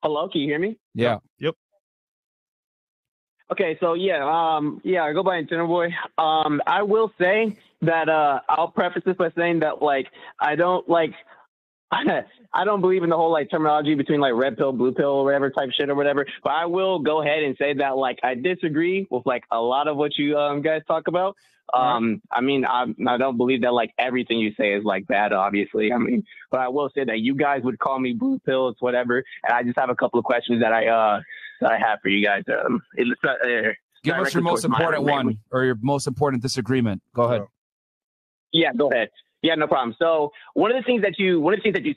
Hello, can you hear me? Yeah. Yep. Okay, so I go by Antenna Boy. I will say that I'll preface this by saying that like I don't like I don't believe in the whole like terminology between like red pill, blue pill, or whatever type shit or whatever. But I will go ahead and say that like I disagree with like a lot of what you guys talk about. I mean, I don't believe that like everything you say is like bad, obviously. I mean, but I will say that you guys would call me blue pills, whatever. And I just have a couple of questions that I have for you guys. Give us your most important one or your most important disagreement. Go ahead. Yeah, go ahead. Yeah, no problem. So one of the things that you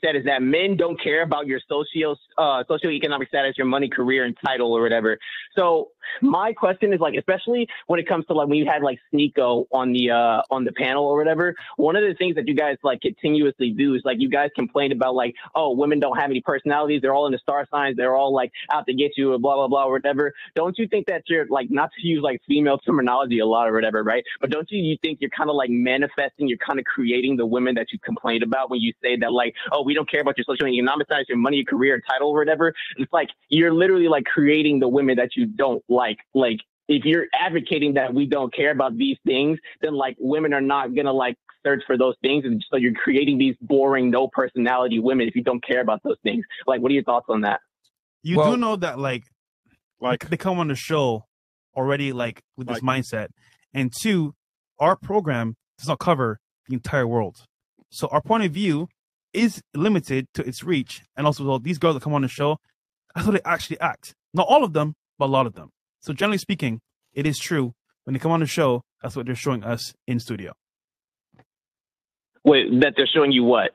said is that men don't care about your socioeconomic status, your money, career, and title or whatever. So my question is like, especially when it comes to like when you had like Sneeko on the panel or whatever, one of the things that you guys like continuously do is like you guys complain about like, oh, women don't have any personalities, they're all in the star signs, they're all like out to get you or blah blah blah or whatever. Don't you think that you're like, not to use like female terminology a lot or whatever, right? But don't you think you're kind of like manifesting, you're kind of creating the women that you complained about when you say that like, oh, we don't care about your socioeconomic status, your money, your career, title or whatever? It's like you're literally like creating the women that you don't like. Like if you're advocating that we don't care about these things, then like women are not gonna like search for those things, and so you're creating these boring, no personality women if you don't care about those things. Like, what are your thoughts on that? You do know that like they come on the show already like with this mindset, and two, our program does not cover the entire world. So our point of view is limited to its reach. And also, well, these girls that come on the show, that's how they actually act. Not all of them, but a lot of them. So generally speaking, it is true. When they come on the show, that's what they're showing us in studio. Wait, that they're showing you what?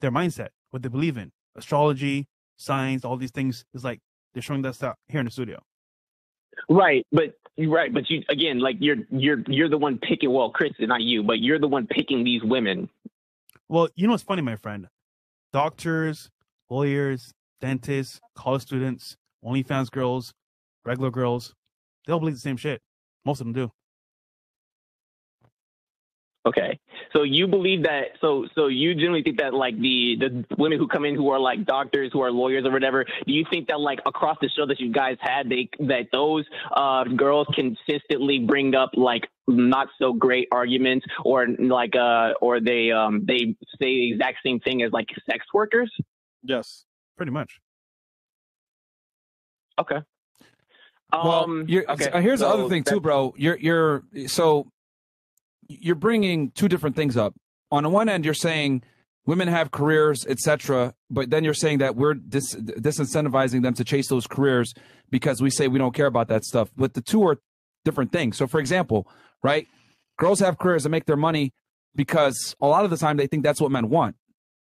Their mindset, what they believe in. Astrology, science, all these things is like they're showing that stuff here in the studio. Right, but you again, like you're the one picking. Well, Chris, not you, but you're the one picking these women. Well, you know what's funny, my friend? Doctors, lawyers, dentists, college students, OnlyFans girls, regular girls, they all believe the same shit. Most of them do. Okay, so you believe that? So you generally think that like the women who come in who are like doctors, who are lawyers or whatever, do you think that like across the show that you guys had, that those girls consistently bring up like not so great arguments, or like or they say the exact same thing as like sex workers? Yes, pretty much. Okay. Well, here's the other thing too, bro. You're bringing two different things up. On the one end, you're saying women have careers, etc., but then you're saying that we're disincentivizing them to chase those careers because we say we don't care about that stuff. But the two are different things. So, for example, right, girls have careers that make their money because a lot of the time they think that's what men want.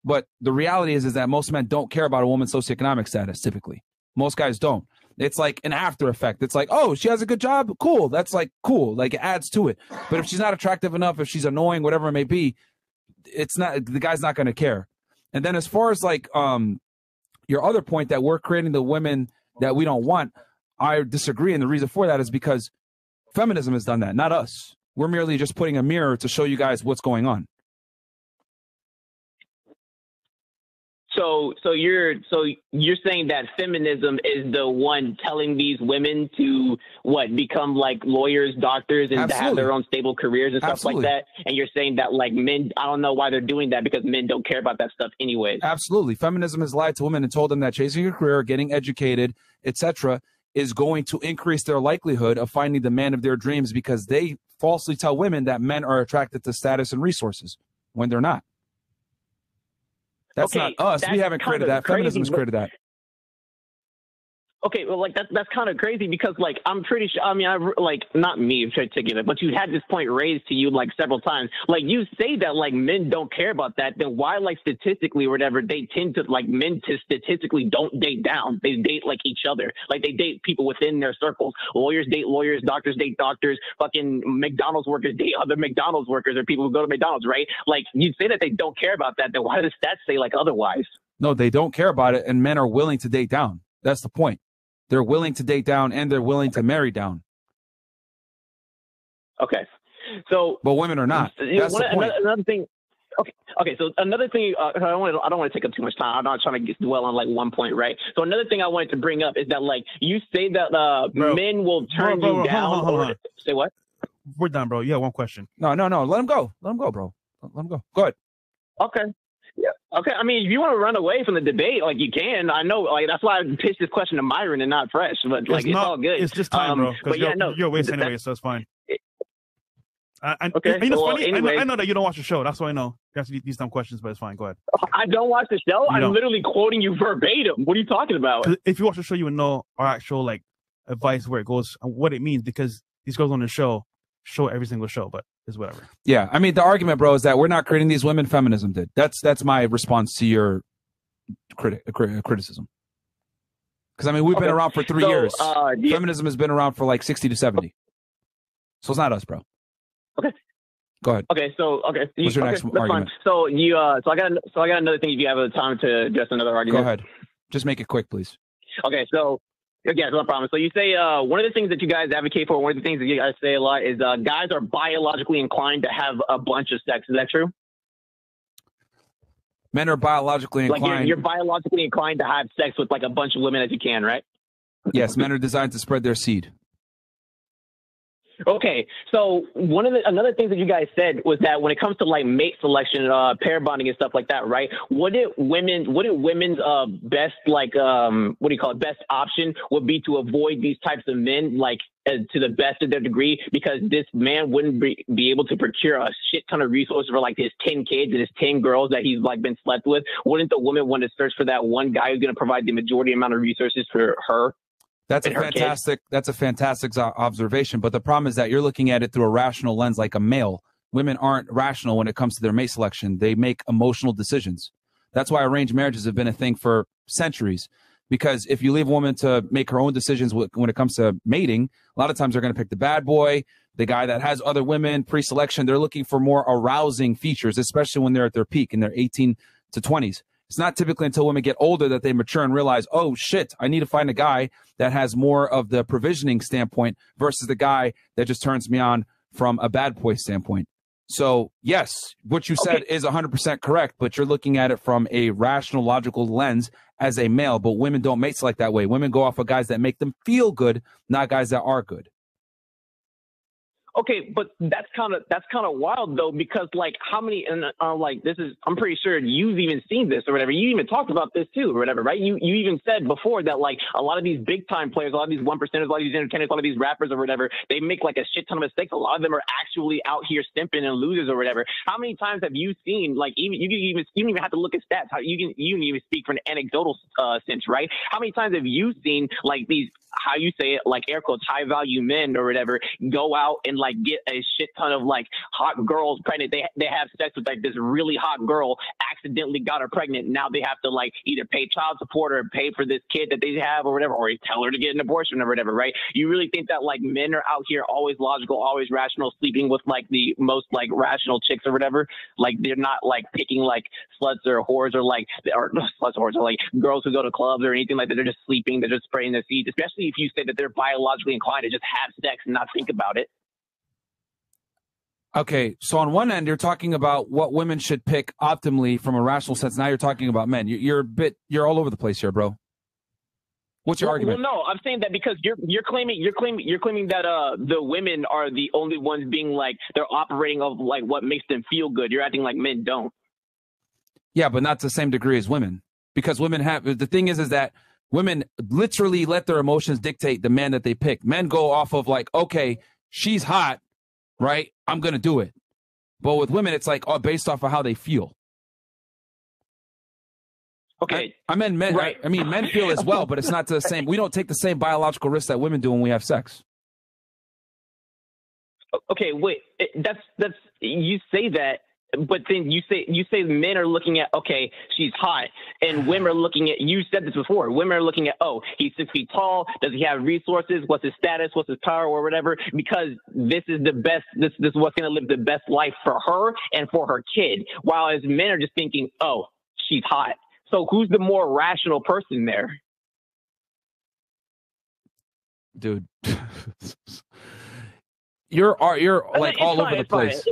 But the reality is that most men don't care about a woman's socioeconomic status, typically. Most guys don't. It's like an after effect. It's like, oh, she has a good job. Cool. That's like cool. Like it adds to it. But if she's not attractive enough, if she's annoying, whatever it may be, it's not, the guy's not going to care. And then as far as like your other point that we're creating the women that we don't want, I disagree. And the reason for that is because feminism has done that, not us. We're merely just putting a mirror to show you guys what's going on. So you're saying that feminism is the one telling these women to become like lawyers, doctors, and to have their own stable careers and stuff like that. And you're saying that like men, I don't know why they're doing that, because men don't care about that stuff anyways. Absolutely. Feminism has lied to women and told them that chasing a career, getting educated, etc., is going to increase their likelihood of finding the man of their dreams, because they falsely tell women that men are attracted to status and resources when they're not. That's not us. We haven't created that. Feminism has created that. Okay, well, like that's kind of crazy, because like I'm pretty sure. I mean, not me in particular, but you had this point raised to you like several times. Like you say that like men don't care about that. Then why, like statistically or whatever, they tend to like men to statistically don't date down. They date like each other. Like they date people within their circles. Lawyers date lawyers. Doctors date doctors. Fucking McDonald's workers date other McDonald's workers or people who go to McDonald's. Right? Like you'd say that they don't care about that. Then why does the stats say like otherwise? No, they don't care about it, and men are willing to date down. That's the point. They're willing to date down, and they're willing to marry down. Okay. So, but women are not. That's the point. Another thing. Okay. So another thing, I don't want to take up too much time. I'm not trying to dwell on like one point, right? So another thing I wanted to bring up is that like you say that men will turn you down. Hold on. Say what? We're done, bro. You have one question. No. Let him go. Let him go, bro. Let him go. Go ahead. Okay. Yeah. Okay. I mean, if you want to run away from the debate, like you can. I know, like that's why I pitched this question to Myron and not Fresh. But like, it's all good. It's just time, bro. But you're a waste anyway, so it's fine. Okay. You know, well, funny. anyway. I know that you don't watch the show. That's why I know. You have to these dumb questions, but it's fine. Go ahead. I don't watch the show. I'm literally quoting you verbatim. What are you talking about? If you watch the show, you would know our actual like advice, where it goes, and what it means, because these girls on the show every single show, but it's whatever. Yeah, I mean, the argument, bro, is that we're not creating these women. Feminism did. That's my response to your criticism. Because I mean, we've been around for 3 years. Feminism has been around for like 60 to 70. So it's not us, bro. Okay. Go ahead. Okay. What's your next argument? Fine. So I got another thing. If you have the time to address another argument, go ahead. Just make it quick, please. Okay. So. Yeah, no problem. So you say one of the things that you guys advocate for, one of the things that you guys say a lot is guys are biologically inclined to have a bunch of sex. Is that true? Men are biologically inclined. Like you're biologically inclined to have sex with like a bunch of women as you can, right? Yes, men are designed to spread their seed. Okay, so another thing that you guys said was that when it comes to like mate selection, pair bonding and stuff like that, right? What did women's best best option would be to avoid these types of men, like to the best of their degree, because this man wouldn't be able to procure a shit ton of resources for like his 10 kids and his 10 girls that he's like been slept with. Wouldn't the woman want to search for that one guy who's going to provide the majority amount of resources for her? That's a fantastic observation. But the problem is that you're looking at it through a rational lens, like a male. Women aren't rational when it comes to their mate selection. They make emotional decisions. That's why arranged marriages have been a thing for centuries. Because if you leave a woman to make her own decisions when it comes to mating, a lot of times they're going to pick the bad boy, the guy that has other women, pre-selection. They're looking for more arousing features, especially when they're at their peak in their 18 to 20s. It's not typically until women get older that they mature and realize, oh, shit, I need to find a guy that has more of the provisioning standpoint versus the guy that just turns me on from a bad boy standpoint. So, yes, what you said is 100% correct, but you're looking at it from a rational, logical lens as a male. But women don't mate select that way. Women go off of guys that make them feel good, not guys that are good. Okay, but that's kind of wild though, because like how many and like this is, I'm pretty sure you've even seen this or whatever. You even talked about this too or whatever, right? You even said before that like a lot of these big time players, a lot of these 1%ers, a lot of these entertainers, a lot of these rappers or whatever, they make like a shit ton of mistakes. A lot of them are actually out here stimping and losers or whatever. How many times have you seen like you don't even have to look at stats? You can even speak from an anecdotal sense, right? How many times have you seen like these, how you say it, like air quotes, high value men or whatever, go out and like get a shit ton of like hot girls pregnant. They have sex with like this really hot girl, accidentally got her pregnant. Now they have to like either pay child support or pay for this kid that they have or whatever, or tell her to get an abortion or whatever, right? You really think that like men are out here always logical, always rational, sleeping with like the most like rational chicks or whatever? Like they're not like picking like sluts or whores or like, or not sluts or whores, or like girls who go to clubs or anything like that. They're just sleeping. They're just spraying their seeds, especially if you say that they're biologically inclined to just have sex and not think about it. Okay, so on one end, you're talking about what women should pick optimally from a rational sense. Now you're talking about men. You're all over the place here, bro. What's your argument? Well, no, I'm saying that because you're claiming that the women are the only ones being like they're operating of like what makes them feel good. You're acting like men don't. Yeah, but not to the same degree as women, because women have, the thing is that women literally let their emotions dictate the man that they pick. Men go off of like, okay, she's hot, right? I'm going to do it. But with women, it's like based off of how they feel. Okay. I mean, men, right. I mean, men feel as well, but it's not the same. We don't take the same biological risks that women do when we have sex. Okay, wait, that's, you say that, but then you say men are looking at, okay, she's hot, and women are looking at, you said this before, women are looking at, oh, he's 6 feet tall, does he have resources, what's his status, what's his power, or whatever, because this is the best, this is what's going to live the best life for her and for her kid, while as men are just thinking, oh, she's hot. So who's the more rational person there? Dude. You're like all over the place.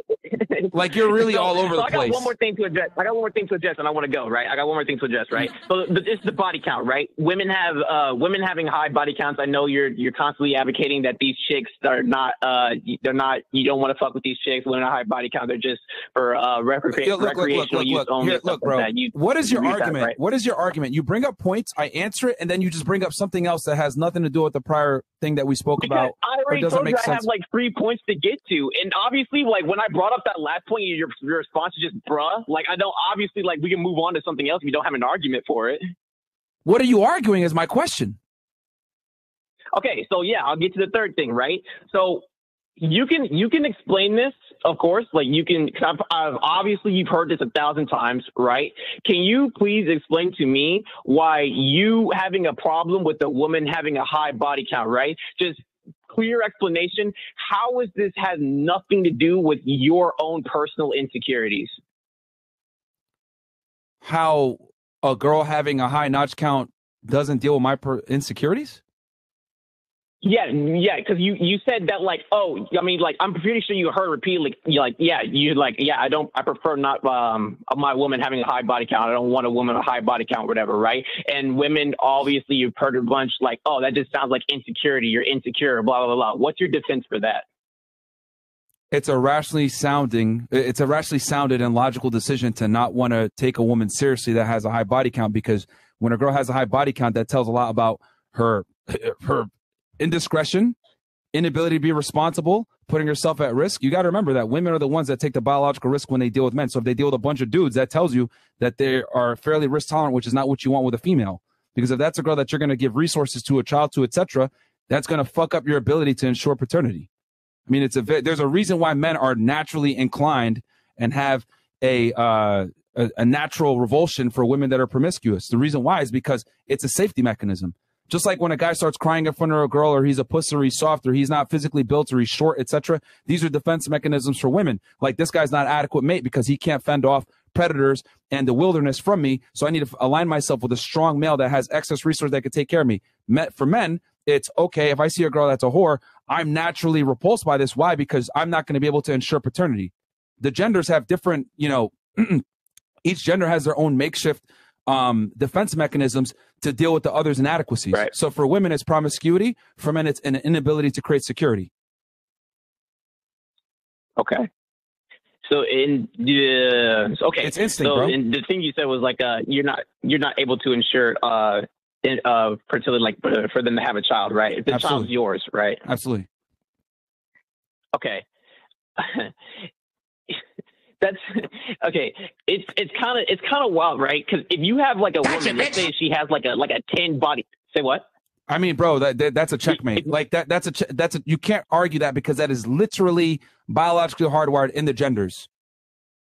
Like you're really all over the I place. got one more thing to address. And I want to go, right? I got one more thing to address, right? So it's the body count, right? Women having high body counts. I know you're constantly advocating that these chicks are not, you don't want to fuck with these chicks. Women have high body count. They're just for recreational use only. Here, look, bro. What is your argument? That, right? What is your argument? You bring up points, I answer it, and then you just bring up something else that has nothing to do with the prior thing that we spoke about. I already told you I have like 3 points to get to, and obviously, like when I brought up that last point, your response is just bruh. Like I don't obviously like we can move on to something else if you don't have an argument for it. What are you arguing is my question. Okay, so yeah, I'll get to the third thing, right? So you can explain this, of course, like you can. Obviously, you've heard this 1,000 times, right? Can you please explain to me why you having a problem with a woman having a high body count, right? Just clear explanation. How is this has nothing to do with your own personal insecurities? How a girl having a high notch count doesn't deal with my insecurities? Yeah, because you said that like, oh, I mean, like I'm pretty sure you heard repeatedly, I prefer not my woman having a high body count. I don't want a woman with a high body count, whatever, right? And women, obviously, you've heard a bunch like, oh, that just sounds like insecurity. You're insecure, blah blah blah. What's your defense for that? It's a rationally sounded and logical decision to not want to take a woman seriously that has a high body count, because when a girl has a high body count, that tells a lot about her indiscretion, inability to be responsible, putting herself at risk. You got to remember that women are the ones that take the biological risk when they deal with men. So if they deal with a bunch of dudes, that tells you that they are fairly risk tolerant, which is not what you want with a female. Because if that's a girl that you're going to give resources to, a child to, etc., that's going to fuck up your ability to ensure paternity. I mean, there's a reason why men are naturally inclined and have a natural revulsion for women that are promiscuous. The reason why is because it's a safety mechanism. Just like when a guy starts crying in front of a girl, or he's a puss, or he's soft, or he's not physically built, or he's short, etc. These are defense mechanisms for women. Like, this guy's not adequate mate because he can't fend off predators and the wilderness from me. So I need to align myself with a strong male that has excess resources that can take care of me. For men, it's okay. If I see a girl that's a whore, I'm naturally repulsed by this. Why? Because I'm not going to be able to ensure paternity. The genders have different, each gender has their own makeshift defense mechanisms to deal with the other's inadequacies. Right. So for women, it's promiscuity. For men, it's an inability to create security. Okay. So it's instinct, bro. And the thing you said was like, you're not able to ensure fertility, like for them to have a child, right? If the child's yours, right? Absolutely. Okay. That's okay. It's kind of wild, right? Because if you have like a woman, let's say she has like a 10 body. Say what? I mean, bro, that's a checkmate. Like that's a you can't argue that, because that is literally biologically hardwired in the genders.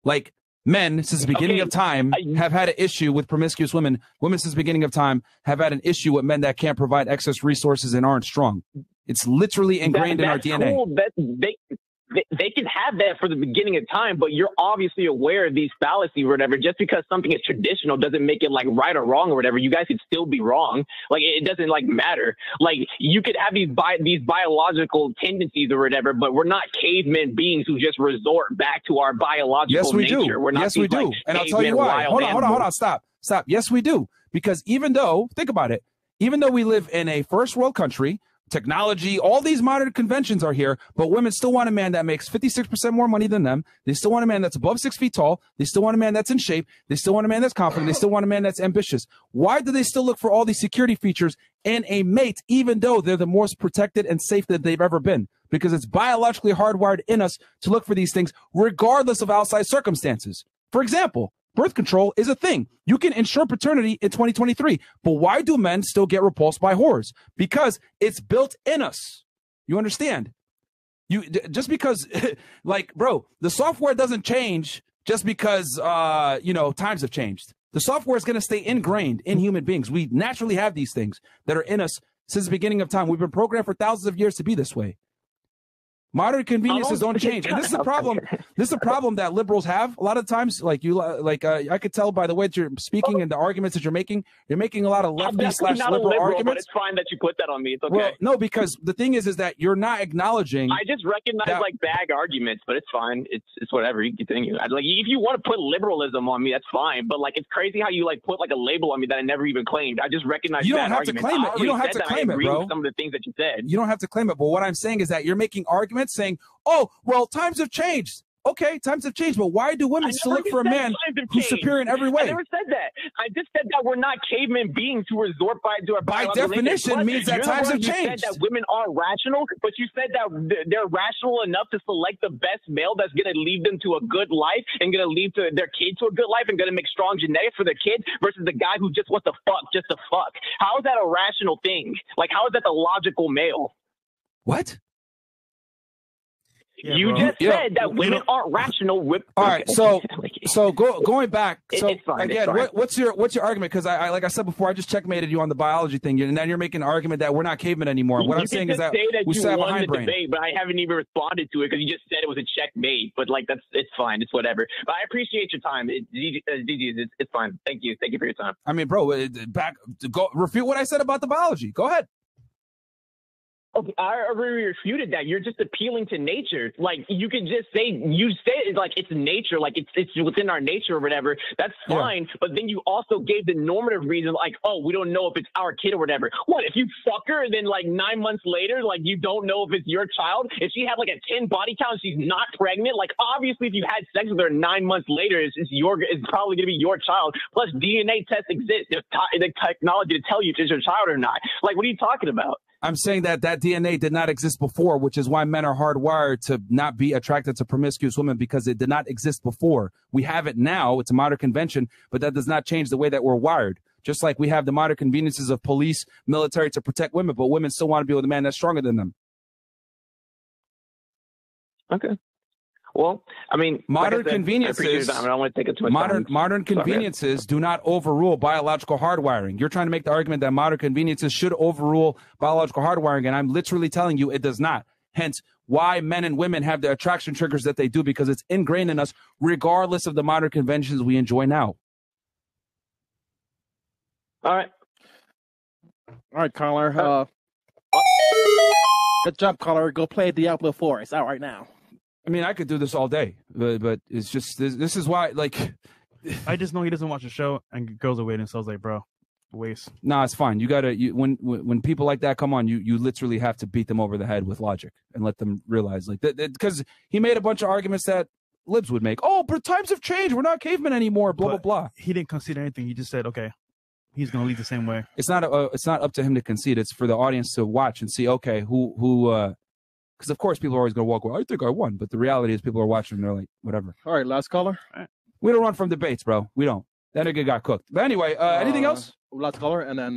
Like, men since the beginning of time have had an issue with promiscuous women. Women since the beginning of time have had an issue with men that can't provide excess resources and aren't strong. It's literally ingrained in our DNA. Cool. They can have that for the beginning of time, but you're obviously aware of these fallacies or whatever. Just because something is traditional doesn't make it like right or wrong or whatever. You guys could still be wrong. Like, it doesn't like matter. Like, you could have these biological tendencies or whatever, but we're not cavemen beings who just resort back to our biological nature. Do. We're not yes, we do. And I'll tell you why. Hold on. Stop. Yes, we do. Because even though, think about it, even though we live in a first world country, technology, all these modern conventions are here, but women still want a man that makes 56% more money than them. They still want a man that's above 6 feet tall. They still want a man that's in shape. They still want a man that's confident. They still want a man that's ambitious. Why do they still look for all these security features in a mate, even though they're the most protected and safe that they've ever been? Because it's biologically hardwired in us to look for these things, regardless of outside circumstances. For example, birth control is a thing. You can ensure paternity in 2023. But why do men still get repulsed by whores? Because it's built in us. You understand? Just because, like, bro, the software doesn't change just because, times have changed. The software is going to stay ingrained in human beings. We naturally have these things that are in us since the beginning of time. We've been programmed for thousands of years to be this way. Modern conveniences don't change, and this is a problem. This is a problem that liberals have a lot of times. Like I could tell by the way that you're speaking and the arguments that you're making. You're making a lot of lefty/liberal arguments. But it's fine that you put that on me. It's okay. Well, no, because the thing is that you're not acknowledging. I just recognize like bad arguments, but it's fine. It's whatever. You continue. Like if you want to put liberalism on me, that's fine. But like it's crazy how you like put like a label on me that I never even claimed. I just recognize. You don't have to claim it. You don't have to claim it, bro. Some of the things that you said. You don't have to claim it. But what I'm saying is that you're making arguments saying, oh, well, times have changed. Okay, times have changed, but why do women still look for a man who's superior in every way? I never said that. I just said that we're not cavemen beings who resort to our by definition means that times have changed. You said that women are rational, but you said that they're rational enough to select the best male that's going to lead them to a good life and going to lead to their kid to a good life and going to make strong genetics for their kid versus the guy who just wants to fuck just to fuck. How is that a rational thing? Like, how is that the logical male? What? Yeah, you just said that women aren't rational. All right, so going back. So it's fine, again, what's your argument? Because I like I said before, I just checkmated you on the biology thing, and then you're making an argument that we're not cavemen anymore. What I'm saying is that we still have a hindbrain. Debate, but I haven't even responded to it because you just said it was a checkmate. But like it's fine, it's whatever. But I appreciate your time. It's fine. Thank you for your time. I mean, bro, refute what I said about the biology. Go ahead. Okay, I already refuted that. You're just appealing to nature. Like you could just say it's like it's nature, like it's within our nature or whatever. That's fine. Yeah. But then you also gave the normative reason, like, oh, we don't know if it's our kid or whatever. What if you fuck her and then like 9 months later, like you don't know if it's your child? If she had like a 10 body count, she's not pregnant. Like obviously, if you had sex with her 9 months later, it's probably gonna be your child. Plus, DNA tests exist. There's the technology to tell you if it's your child or not. Like, what are you talking about? I'm saying that DNA did not exist before, which is why men are hardwired to not be attracted to promiscuous women because it did not exist before. We have it now. It's a modern convention, but that does not change the way that we're wired. Just like we have the modern conveniences of police, military to protect women, but women still want to be with a man that's stronger than them. Okay. Well, I mean, modern conveniences. I don't want to take it too much time. Modern conveniences do not overrule biological hardwiring. You're trying to make the argument that modern conveniences should overrule biological hardwiring, and I'm literally telling you it does not. Hence, why men and women have the attraction triggers that they do, because it's ingrained in us, regardless of the modern conventions we enjoy now. All right, caller. Good job, caller. Go play Diablo 4. It's out right now. I mean, I could do this all day, but it's just this is why, like, I just know he doesn't watch the show and goes away, and so I was like, bro, waste. Nah, it's fine. You gotta when people like that come on, you literally have to beat them over the head with logic and let them realize, like, because he made a bunch of arguments that libs would make. Oh, but times have changed. We're not cavemen anymore. Blah blah blah. He didn't concede anything. He just said, okay, he's gonna lead the same way. It's not up to him to concede. It's for the audience to watch and see. Okay, who. Because, of course, people are always going to walk away. I think I won. But the reality is people are watching and they're like, whatever. All right, last caller. We don't run from debates, bro. We don't. That nigga got cooked. But anyway, anything else? Last caller, and then